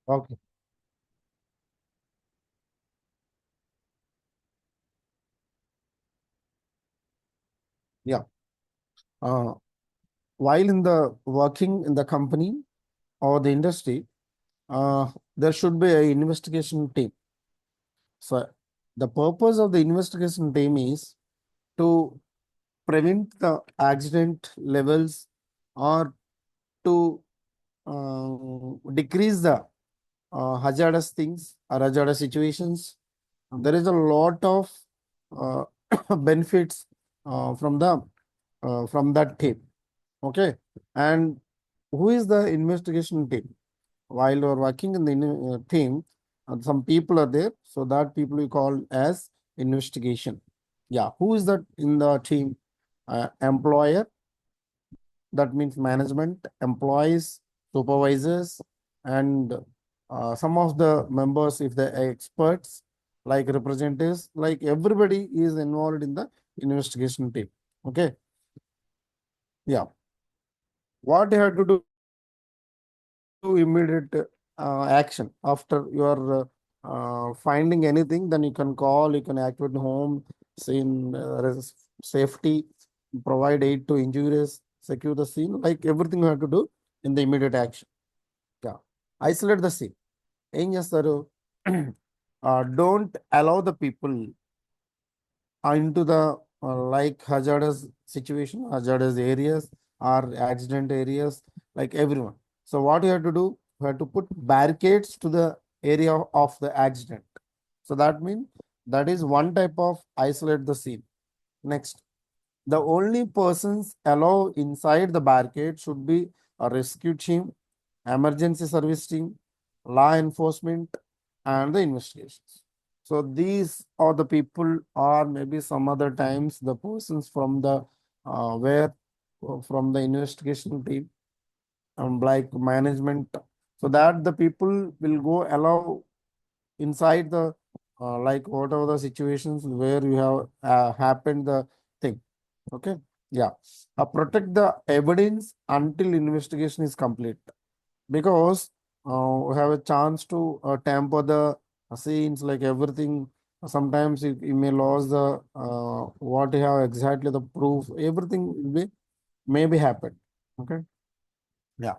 Okay. Yeah. Uh, while in the working in the company or the industry, there should be an investigation team. So the purpose of the investigation team is to prevent the accident levels or to decrease the hazardous things or hazardous situations. There is a lot of uh, benefits from that team. Okay, and who is the investigation team? While you are working in the team, some people are there, so that people we call as investigation. Yeah, who is that in the team? Employer, that means management, employees, supervisors, and some of the members, if they're experts, like representatives, like everybody is involved in the investigation team. Okay, yeah. What you have to do immediate action after you are finding anything, then you can call, you can activate home, scene, safety, provide aid to injuries, secure the scene, like everything you have to do in the immediate action. Yeah. Isolate the scene. ఏం చేస్తారు? Don't allow the people into the like hazardous situation, hazardous areas or accident areas, like everyone. So what you have to do, you have to put barricades to the area of the accident. So that means that is one type of isolate the scene. Next, the only persons allowed inside the barricade should be a rescue team, emergency service team, law enforcement, and the investigations. So these are the people, or maybe some other times the persons from the where from the investigation team, like management, so that the people will go allow inside the like whatever the situations where you have happened the thing. Okay, yeah. Protect the evidence until investigation is complete, because we have a chance to tamper the scenes, like everything. Sometimes you may lose the what you have exactly the proof. Everything will be maybe happen. Okay, yeah.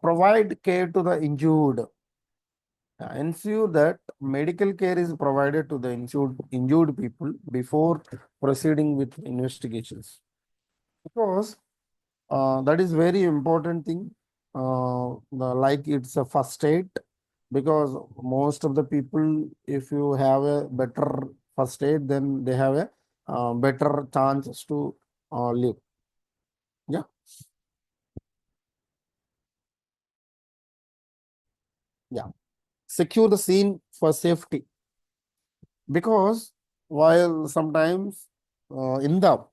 Provide care to the injured. Ensure that medical care is provided to the injured people before proceeding with investigations, because that is very important thing. Like it's a first aid, because most of the people, if you have a better first aid, then they have a better chances to live. Yeah, yeah. Secure the scene for safety, because while sometimes in the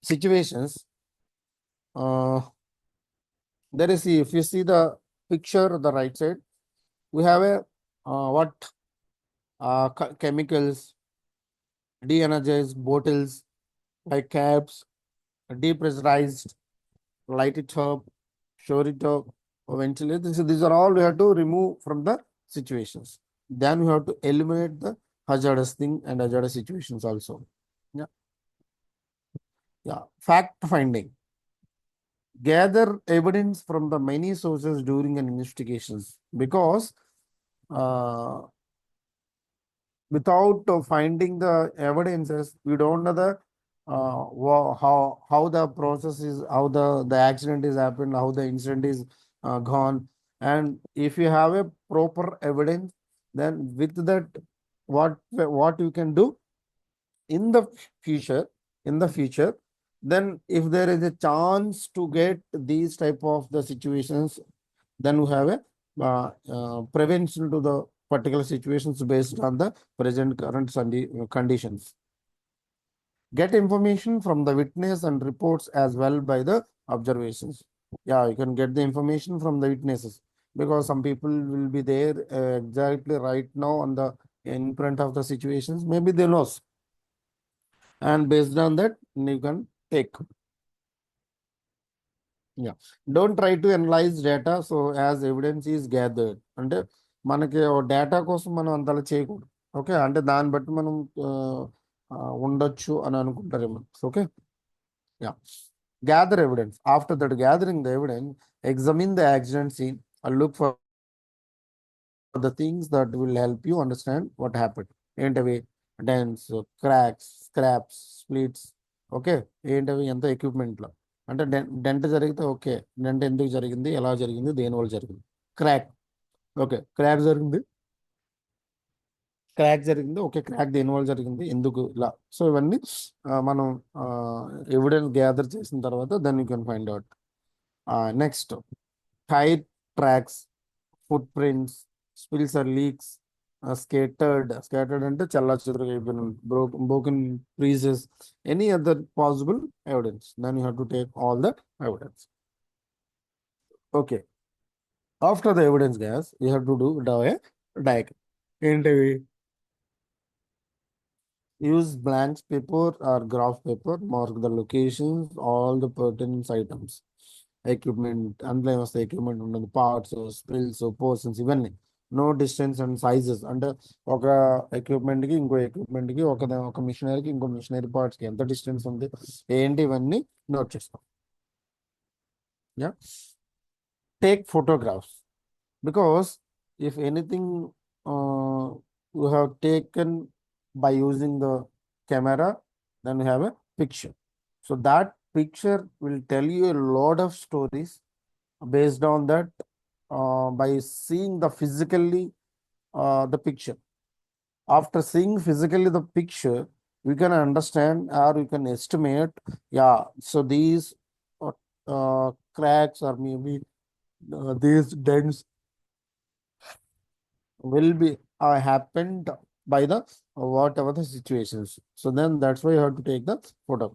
situations, uh, there is, if you see the picture on the right side, we have a what chemicals, de-energized bottles, like caps, depressurized, light it up, shore it up, or ventilate. These are all we have to remove from the situations. Then we have to eliminate the hazardous thing and hazardous situations also. Yeah, yeah. Fact finding. Gather evidence from the many sources during an investigations, because uh, without finding the evidences, we don't know the how the process is, how the accident is happened, how the incident is gone. And if you have a proper evidence, then with that, what you can do in the future, in the future, then if there is a chance to get these type of the situations, then we have a prevention to the particular situations based on the present current conditions. Get information from the witness and reports as well by the observations. Yeah, you can get the information from the witnesses, because some people will be there exactly right now on the in front of the situations. Maybe they knows, and based on that, you can take. Yeah. Don't try to analyze data so as evidence is gathered. అంటే మనకి data కోసం మనం అంతలా చేయకూడదు. Okay, అంటే దాన్ని బట్టి మనం ఉండొచ్చు అని అనుకుంటారేమో. Okay, yeah. Gather evidence. After that, gathering the evidence, examine the accident scene and look for the things that will help you understand what happened. ఏంటవి? Dents, cracks, scraps, splits. Okay, ఏంటవి? ఎంత ఎక్విప్మెంట్ లో అంటే dent జరిగితే okay, dent ఎందుకు జరిగింది, ఎలా జరిగింది, దేని వల్ల జరిగింది. క్రాక్, ఓకే, క్రాక్ జరిగింది, ఓకే, క్రాక్ దేని వల్ల జరిగింది, ఎందుకు, ఇలా. సో ఇవన్నీ మనం ఎవిడెన్స్ గ్యాదర్ చేసిన తర్వాత then you can find out. Next, tyre tracks, footprints, spills or leaks, scattered అంటే చల్లా చెదురుగా అయిపోయిన broken pieces, any other possible evidence, then you have to take all the evidence. Okay, after the evidence guys, you have to draw a diagram. ఏంటివి? Use blank paper or graph paper, mark the locations, all the pertinent items, equipment, అందులో ఏమొస్తాయి, equipment ఉంటుంది, parts, spills, portions, ఇవన్నీ. No distance and sizes, అంటే ఒక equipment కి ఇంకో equipment కి, ఒక మిషనరీకి ఇంకో మిషనరీ పార్ట్స్ కి ఎంత డిస్టెన్స్ ఉంది, ఏంటి, ఇవన్నీ నోట్ చేసుకో. Yeah. Take photographs, because if anything you have taken by using the camera, then you have a picture. So that picture will tell you a lot of stories based on that, by seeing the physically the picture. After seeing physically the picture, we can understand or we can estimate, yeah, so these cracks or maybe these dents will be happened by the whatever the situations. So then that's why you have to take the photo.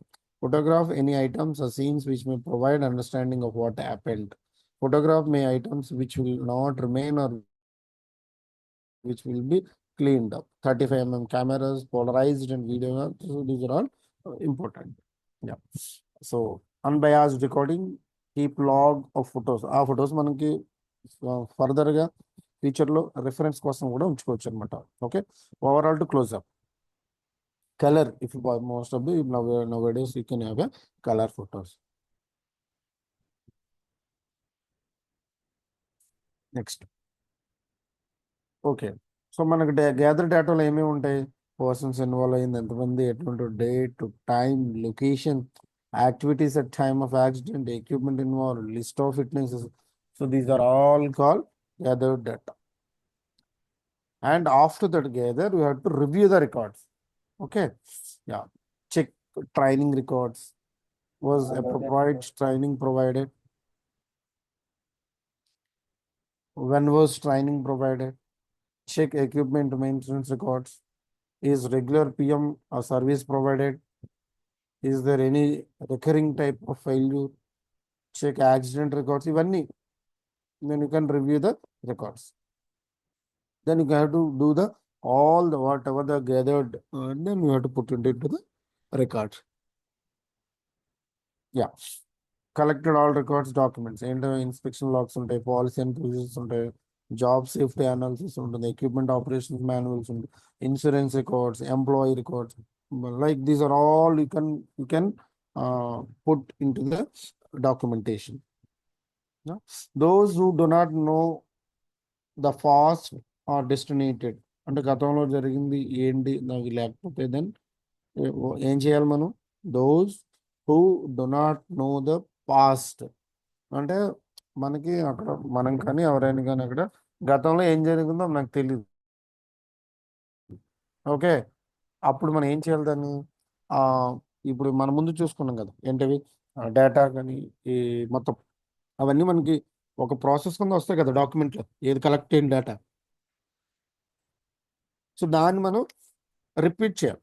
Photograph any items or scenes which may provide understanding of what happened. Photograph may items which will not remain or which will be cleaned up. 35 mm cameras, polarized and video. So these are all important. Yeah. So unbiased recording, keep log of photos. ఆ photos మనకి further గా future లో reference కోసం కూడా ఉంచుకోవచ్చు అనమాట. Okay, overall to close up. Colour, if most of the nowadays you can have a color photos. Next, okay, so మనకి gather డేటాలో ఏమేమి ఉంటాయి? పర్సన్స్ ఇన్వాల్వ్ అయింది ఎంతమంది, ఎటువంటి date, time, location, activities at time of accident, equipment involve, list of witnesses. So these are all called gathered data. And after that gather, we have to review the records. Okay, yeah, check training records. Was appropriate training provided? When was training provided? Check equipment maintenance records. Is regular PM or service provided? Is there any recurring type of failure? Check accident records. Ivanni, then you can review the records. Then you have to do the all the whatever the gathered, and then you have to put it into the records. Yeah. Collected all records, documents, and inspection logs ఉంటాయి, policy and procedures ఉంటాయి, job safety analysis ఉంటుంది, equipment operations manuals ఉంటాయి, insurance records, employee records, like these are all you can put into the documentation. Yeah? Those who do not know the past are destinated, అంటే గతంలో జరిగింది ఏంటి నాకు లేకపోతే then ఏం చేయాలి మనం? Those who do not know the past, అంటే మనకి అక్కడ మనం కానీ ఎవరైనా కానీ అక్కడ గతంలో ఏం జరిగిందో నాకు తెలియదు. ఓకే, అప్పుడు మనం ఏం చేయాలి దాన్ని? ఇప్పుడు మనం ముందు చూసుకున్నాం కదా, ఏంటవి డేటా కానీ ఈ మొత్తం అవన్నీ మనకి ఒక ప్రాసెస్ కింద వస్తాయి కదా డాక్యుమెంట్లో, ఏది కలెక్ట్ అయిన డేటా. సో దాన్ని మనం రిపీట్ చేయాలి.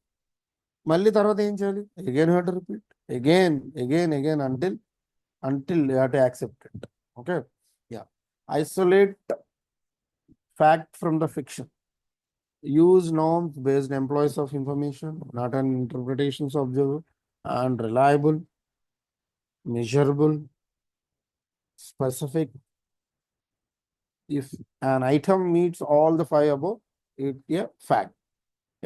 మళ్ళీ తర్వాత ఏం చేయాలి? Again have to repeat again until you have to accept it. Okay, yeah. Isolate fact from the fiction. Use norms based employees of information, not an interpretations of observer, and reliable, measurable, specific. If an item meets all the five above, it a fact.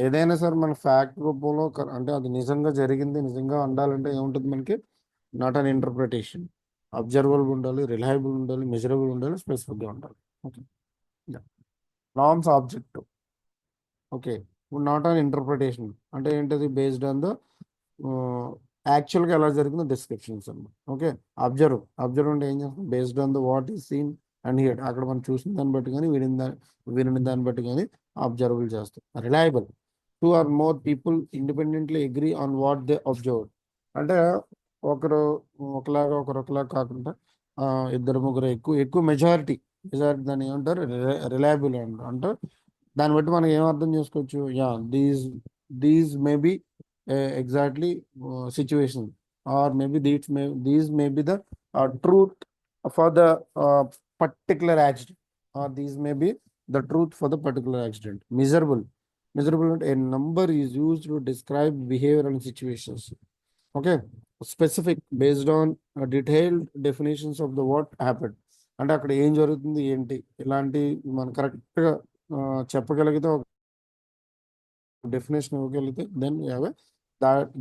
ఏదైనా సరే మన fact రూపంలో అంటే అది నిజంగా జరిగింది నిజంగా ఉండాలంటే ఏముంటుంది మనకి? Not an interpretation. అబ్జర్వబుల్ ఉండాలి, రిలయబుల్ ఉండాలి, మెజరబుల్ ఉండాలి, స్పెసిఫిక్గా ఉండాలి. ఓకే. Norms object. ఓకే. ఇప్పుడు నాట్ అన్ ఇంటర్ప్రిటేషన్ అంటే ఏంటది? బేస్డ్ ఆన్ ద యాక్చువల్గా ఎలా జరిగిందో డిస్క్రిప్షన్స్ అన్నమాట. ఓకే. అబ్జర్వ్ అంటే ఏం చేస్తాం? Based on the what is seen and here. అక్కడ మనం చూసిన దాన్ని బట్టి కానీ వినిన దాన్ని బట్టి కానీ అబ్జర్వబుల్ చేస్తాం. Reliable. Two or more people independently agree on what they observe. అంటే ఒకరు ఒకలాగా కాకుండా ఇద్దరు ముగ్గురు ఎక్కువ మెజారిటీ దాన్ని ఏమంటారు? రిలయబుల్ అంటారు. దాన్ని బట్టి మనం ఏం అర్థం చేసుకోవచ్చు? Yeah, these may be exactly situation, or maybe these may be the truth for the particular accident, or these may be the truth for the particular accident. Miserable అంటే a number is used to describe behavior and situations. Okay. Specific, based on detailed definitions of the what happened. అంటే అక్కడ ఏం జరుగుతుంది ఏంటి ఇలాంటి మనం కరెక్ట్గా చెప్పగలిగితే, definition ఇవ్వగలిగితే, then you have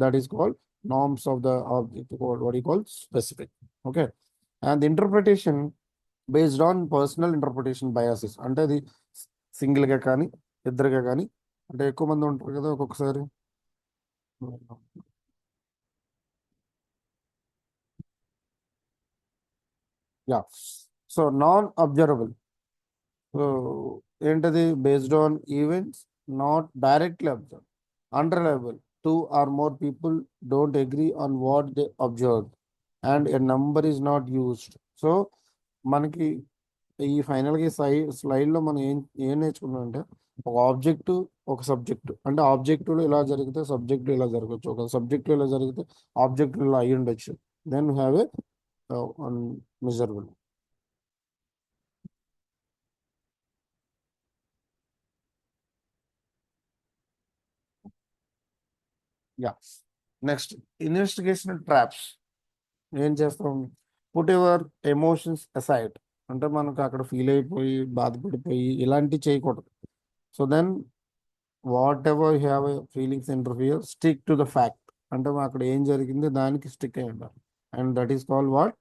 that is called norms of the object, or what you call specific. Okay. And the interpretation based on personal interpretation biases. అంటే అది సింగిల్గా కానీ ఇద్దరుగా కానీ, అంటే ఎక్కువ మంది ఉంటారు కదా ఒక్కొక్కసారి. యా. సో నాన్ అబ్జర్వబుల్ ఏంటది? Based on events not directly observe. Unreliable. Two or more people don't agree on what they observed and a number is not used. So మనకి ఈ ఫైనల్గా స్లైడ్లో మనం ఏం నేర్చుకున్నాం అంటే, ఒక ఆబ్జెక్టు ఒక సబ్జెక్టు. అంటే ఆబ్జెక్టులో ఇలా జరిగితే సబ్జెక్టు ఇలా జరగచ్చు, ఒక సబ్జెక్టులో ఇలా జరిగితే ఆబ్జెక్టులో ఇలా అయ్యి ఉండొచ్చు. Then have a measurable. Yeah. Next, investigation traps. ఏం చేస్తాం? Put your emotions aside. అంటే మనకు అక్కడ ఫీల్ అయిపోయి బాధపడిపోయి ఇలాంటివి చేయకూడదు. So then whatever you have feelings interfere, stick to the fact. అంటే అక్కడ ఏం జరిగింది దానికి స్టిక్ అయి ఉండాలి. And that is called what?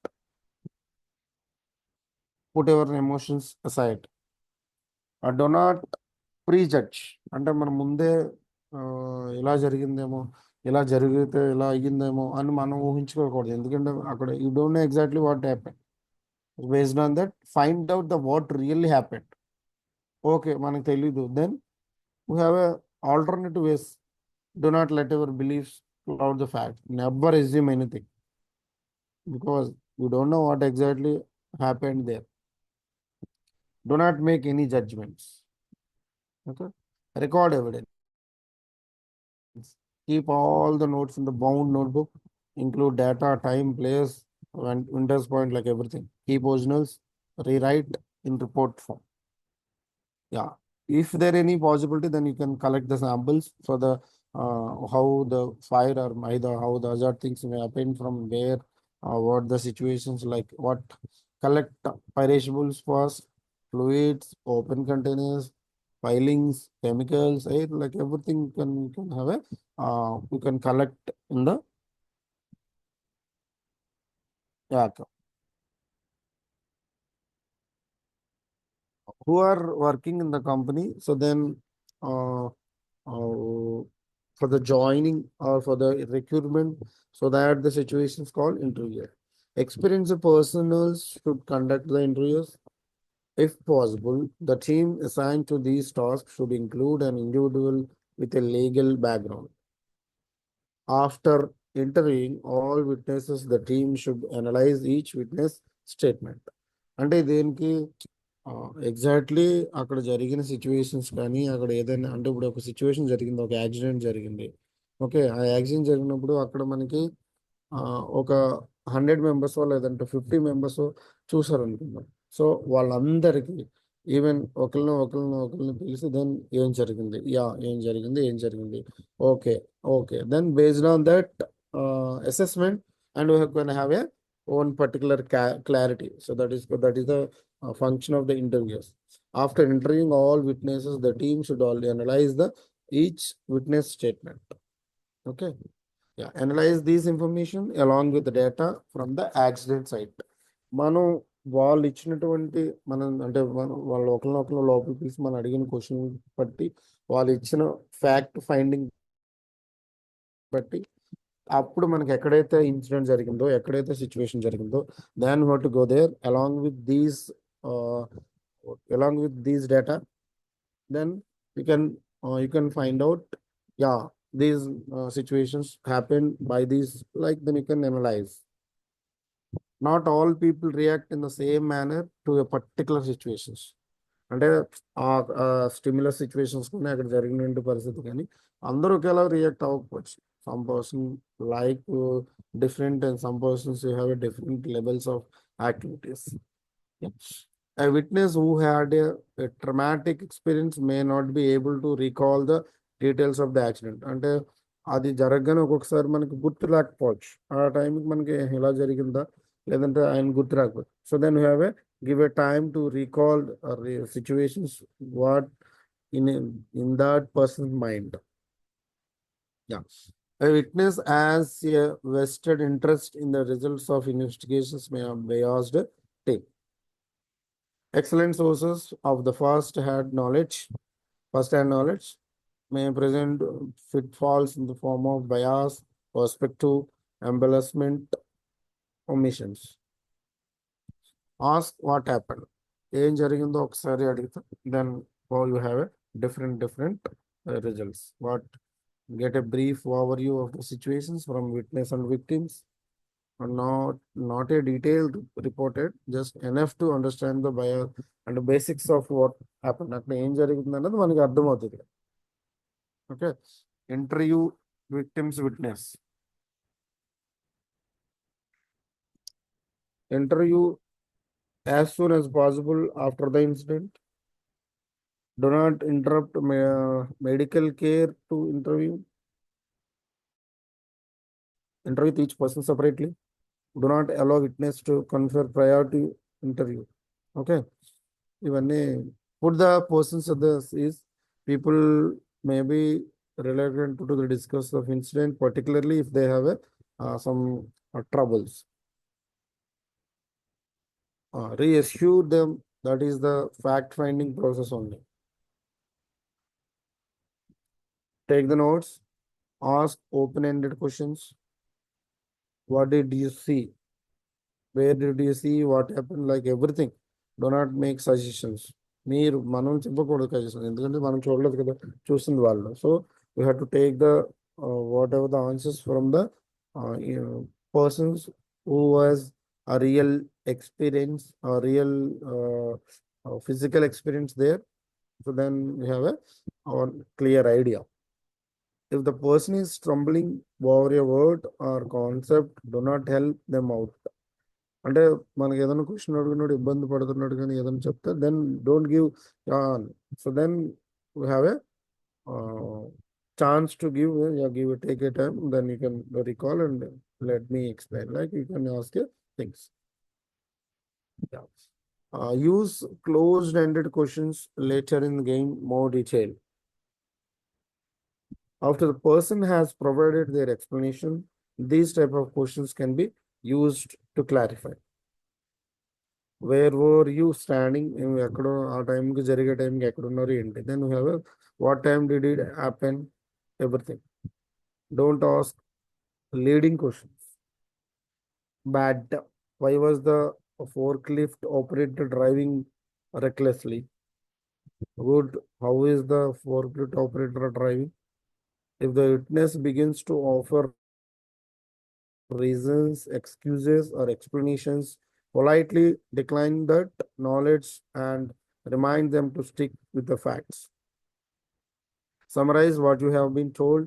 Put your emotions aside. Do not prejudge. అంటే మనం ముందే ఇలా జరిగిందేమో, ఇలా జరిగితే ఇలా అయ్యిందేమో అని మనం ఊహించుకోకూడదు. ఎందుకంటే అక్కడ you don't know exactly what happen. Based on that find out the what really happen. Okay, మనకు తెలీదు. Then we have a alternative ways. Do not let your beliefs cloud the fact. Never assume anything because you don't know what exactly happened there. Do not make any judgments. Okay. Record evidence. Keep all the notes in the bound notebook. Include data, time, place, and Windows point, like everything. Keep originals. Rewrite in report form. Yeah. If there any possibility, then you can collect the samples for the how the fire or either how the other things may happen, from where, what the situations, like what. Collect perishables first, fluids, open containers, filings, chemicals, like everything can have a you can collect in the. Yeah. Who are working in the company, so then for the joining or for the recruitment, so that the situation is called interview. Experienced personnel should conduct the interviews. If possible, the team assigned to these tasks should include an individual with a legal background. After interviewing all witnesses, the team should analyze each witness statement. అంటే దేనికి? Exactly అక్కడ జరిగిన situations కానీ, అక్కడ ఏదైనా అంటే ఇప్పుడు ఒక సిచ్యువేషన్ జరిగింది, ఒక యాక్సిడెంట్ జరిగింది. ఓకే. ఆ యాక్సిడెంట్ జరిగినప్పుడు అక్కడ మనకి ఒక 100 మెంబర్స్ లేదంటే 50 మెంబర్స్ చూసారు అనుకుందాం. సో వాళ్ళందరికీ ఈవెన్ ఒకరిని పిలిచి దెన్ ఏం జరిగింది, ఏం జరిగింది. Okay. Then based on that assessment, and we can have a own particular clarity. So that is the function of the interviewers. After interviewing all witnesses, the team should all analyze the each witness statement. Okay. Yeah. Analyze these information along with the data from the accident site. మనం వాళ్ళు ఇచ్చినటువంటి మనం అంటే మనం వాళ్ళ ఒకరినొకరు లోపల తీసి మనం అడిగిన క్వశ్చన్ బట్టి వాళ్ళు ఇచ్చిన ఫ్యాక్ట్ ఫైండింగ్ బట్టి అప్పుడు మనకి ఎక్కడైతే ఇన్సిడెంట్ జరిగిందో ఎక్కడైతే సిచ్యువేషన్ జరిగిందో దాన్ how to go there along with these data, then you can find out, yeah, these situations happen by these, like then you can analyze. Not all people react in the same manner to a particular situations. అంటే ఆ stimulus situations కానీ అక్కడ జరిగిన పరిస్థితి కానీ అందరూ ఒకేలా react అవ్వకపోవచ్చు. Some person like different and some persons you have a different levels of activities. A witness who had a traumatic experience may not be able to recall the details of the accident. అంటే అది జరగగానే ఒక్కొక్కసారి మనకి గుర్తు రాకపోవచ్చు. ఆ టైంకి మనకి ఎలా జరిగిందా లేదంటే ఆయన గుర్తు రాకపోవచ్చు. So then you have give a time to recall situations what in that person's mind. Yeah. A witness has a vested interest in the results of investigations may have biased take. Excellent sources of the first-hand knowledge may present pitfalls in the form of bias, perspective, embellishment, omissions. Ask what happened. ఏం జరిగిందో ఒకసారి అడిగితే then you have a different results. Get a brief overview of the situations from witness and victims, and not a detailed reported, just enough to understand the bias and the basics of what happened. అక్కడ ఏం జరిగింది అన్నది మనకి అర్థమవుతుంది. Okay. Interview victims witness. Interview as soon as possible after the incident. Do not interrupt medical care to interview. Interview each person separately. Do not allow witness to confer prior to interview. Okay. Ivanni put the persons of this is people may be reluctant to the discuss of incident, particularly if they have some troubles. Reassure them that is the fact-finding process only. Take the notes. Ask open-ended questions. What did you see? Where did you see? What happened? Like everything. Do not make suggestions. మీరు మనం చెప్పకూడదు suggestion, ఎందుకంటే మనం చూడలేదు కదా, చూసింది వాళ్ళు. So you have to take the what ever the answers from the persons who was a real experience, a real physical experience there. So then we have a clear idea. If the person is stumbling over a word or concept, do not help them out. అంటే మనకి ఏదైనా question అడుగుతున్నాడు, ఇబ్బంది పడుతున్నాడు కానీ ఏదైనా చెప్తే then don't give. So then we have a chance to give take a time, then you can recall and let me explain. Like you can ask things. Yeah. Use closed-ended questions later in the game, more detail. After the person has provided their explanation, these type of questions can be used to clarify. Where were you standing? ఎక్కడో ఆ టైంకి జరిగే టైంకి ఎక్కడున్నారు ఏంటి? Then we have what time did it happen? Everything. Don't ask leading questions. Bad. Why was the forklift operator driving recklessly? Good. How is the forklift operator driving? If the witness begins to offer reasons, excuses, or explanations, politely decline that knowledge and remind them to stick with the facts. Summarize what you have been told.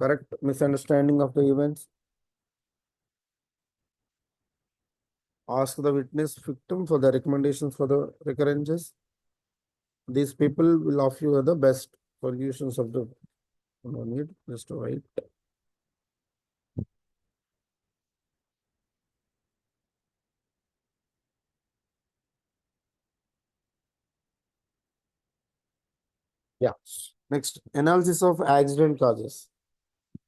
Correct misunderstanding of the events. Ask the witness victim for the recommendations for the recurrences. These people will offer you the best solutions of the need. Just wait. Yeah. Next, analysis of accident causes.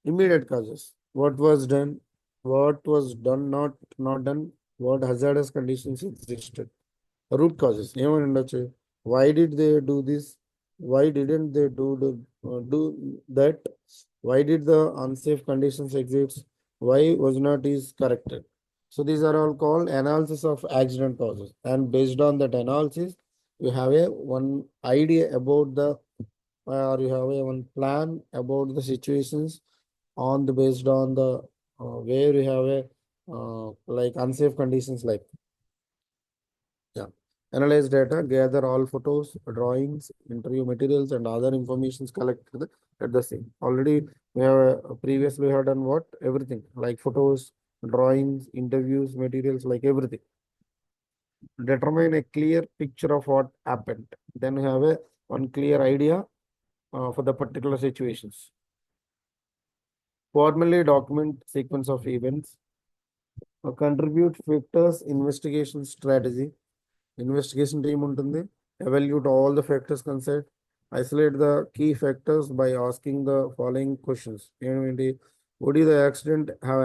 Immediate causes. What was done? What was done? Not done. What hazardous conditions existed? Root causes. ఏమని ఉండొచ్చు? Why did they do this? Why didn't they do that? Why did the unsafe conditions exist? Why was not is corrected? So these are all called analysis of accident causes. And based on that analysis, you have a one idea about the or you have a one plan about the situations on the based on the where you have a like unsafe conditions like yeah. Analyze data, gather all photos, drawings, interview materials, and other informations collected at the same. Already we have previously we have done what? Everything like photos, drawings, interviews, materials, like everything. Determine a clear picture of what happened. Then we have a one clear idea for the particular situations. Formally document sequence of events. Contribute factors, investigation strategy. Investigation team ఉంటుంది. Evaluate all the factors considered. Isolate the key factors by asking the following questions. ఏంటి? Would the accident have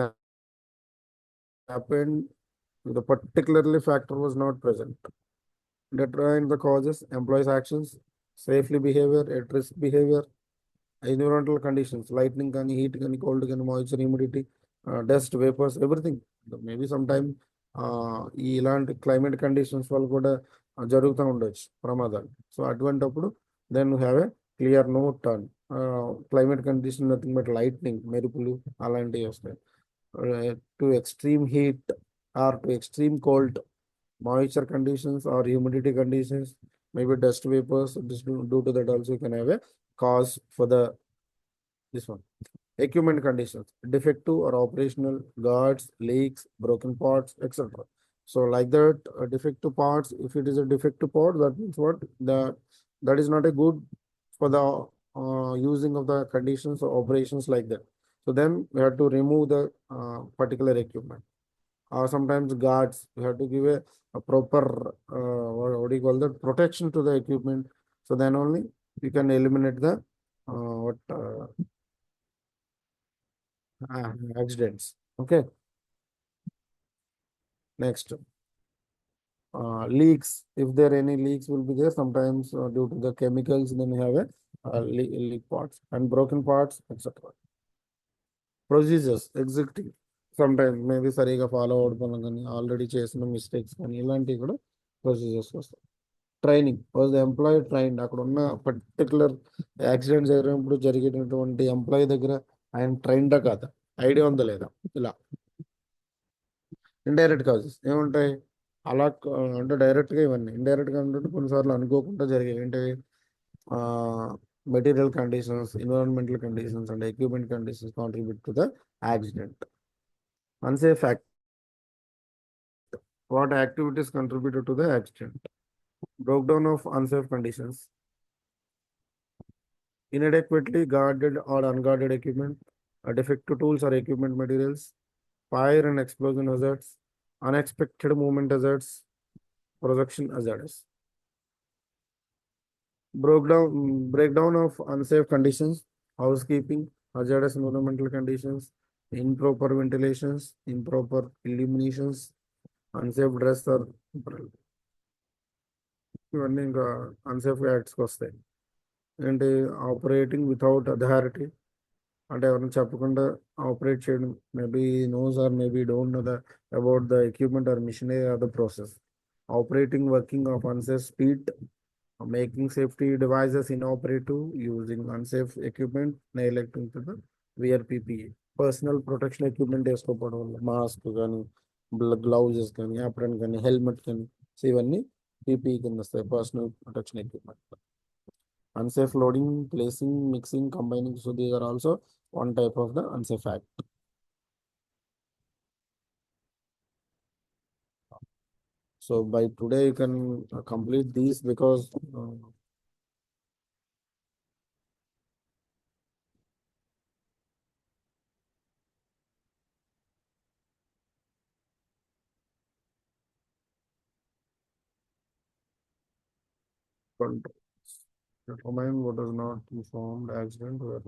happened if the particularly factor was not present? Determine the causes, employees' actions, safely behavior, at risk behavior, environmental conditions, lightning కానీ heat కానీ cold కానీ moisture, humidity, dust, vapors, everything. Maybe sometime ఈ ఇలాంటి climate conditions వల్ల కూడా జరుగుతూ ఉండొచ్చు ప్రమాదాలు. సో అటువంటప్పుడు then have a clear note on climate condition nothing but lightning మెరుపులు అలాంటివి వస్తాయి. To extreme heat or to extreme cold, moisture conditions or humidity conditions, maybe dust vapors. Due to that also you can have a cause for the this one. Equipment conditions, defective or operational, guards, leaks, broken parts, etc. So like that, defective parts, if it is a defective part, that means what? That is not a good for the using of the conditions or operations like that. So then we have to remove the particular equipment. Or sometimes guards, we have to give a proper, what do you call that, protection to the equipment. So then only you can eliminate the accidents. Okay. Next, leaks. If there any leaks will be there, sometimes due to the chemicals, then you have a leak parts and broken parts, etc. Procedures, executing. Sometimes maybe సరిగా follow అవడం కానీ already చేసిన mistakes కానీ ఇలాంటివి కూడా procedures వస్తాయి. Training, was the employee trained, అక్కడ ఉన్న పర్టికులర్ యాక్సిడెంట్ జరిగినప్పుడు జరిగినటువంటి ఎంప్లాయీ దగ్గర ఆయన ట్రైన్డా కాదా, ఐడియా ఉందా లేదా, ఇలా. ఇండైరెక్ట్ కాజెస్ ఏముంటాయి అలా అంటే డైరెక్ట్గా ఇవన్నీ, ఇండైరెక్ట్గా అంటే కొన్నిసార్లు అనుకోకుండా జరిగాయి. ఏంటి? Material conditions, environmental conditions and equipment conditions contribute to the accident. Unsafe act, what activities contributed to the accident. Breakdown of unsafe conditions. Inadequately guarded or unguarded equipment, defective tools or equipment materials, fire and explosion hazards, unexpected movement hazards, production hazards. Breakdown of unsafe conditions, housekeeping, hazardous environmental conditions, improper ventilations, improper illuminations, unsafe dress or apparel. ఇవన్నీ ఇంకా unsafe యాక్ట్స్కి వస్తాయి. ఏంటి? Operating without authority, అంటే ఎవరైనా చెప్పకుండా operate చేయడం, maybe knows or maybe don't know the about the equipment or machinery or the process. Operating working of unsafe speed, making safety devices inoperative, using unsafe equipment, neglecting to the wear PPE. Personal protection equipment వేసుకోకపోవడం వల్ల, mask కానీ, gloves కానీ, అప్రన్ కానీ, helmet కానీ, so ఇవన్నీ PPE కింద వస్తాయి, personal protection equipment. Unsafe loading, placing, mixing, combining, so these are also one type of the unsafe act. So by today you can complete these because control. Determine what is not informed accident or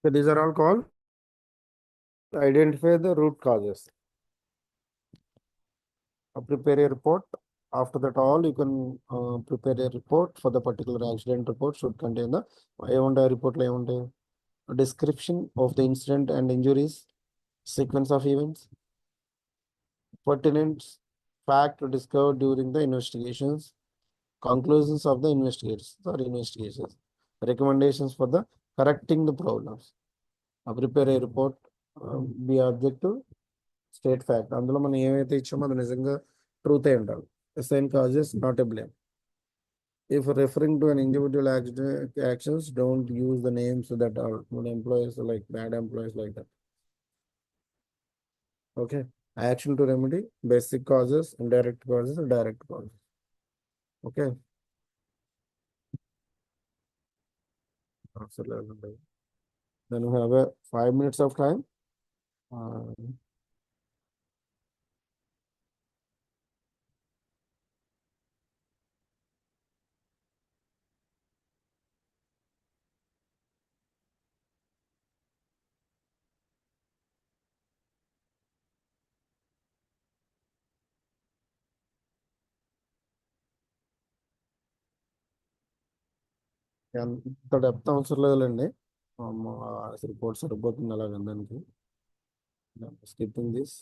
so these are all called identify the root causes. Prepare a report. After that, all you can prepare a report for the particular accident report should contain the report a description of the incident and injuries, sequence of events, pertinent fact discovered during the investigations, conclusions of the investigations, recommendations for the correcting the problems. Prepare a report, be objective, state fact. అందులో మనం ఏమైతే ఇచ్చామో అది నిజంగా truth అయి ఉండాలి. Assign causes, not a blame. If referring to an individual actions, don't use the names that are employees like bad employees like that. Okay. Action to remedy, basic causes, indirect causes, and direct causes. Okay. So then we have a 5 minutes of time. అంత depth అవసరం లేదులేండి. Report సరిపోతుంది అలాగే దానికి. Skipping this.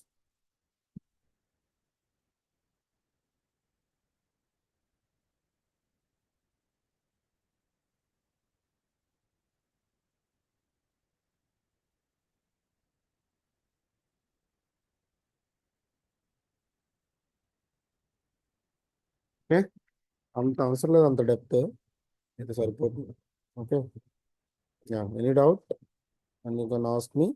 Okay, అంత అవసరం లేదు, అంత డెప్త్ ఇది సరిపోతుంది. Okay, any doubt and you can ask me.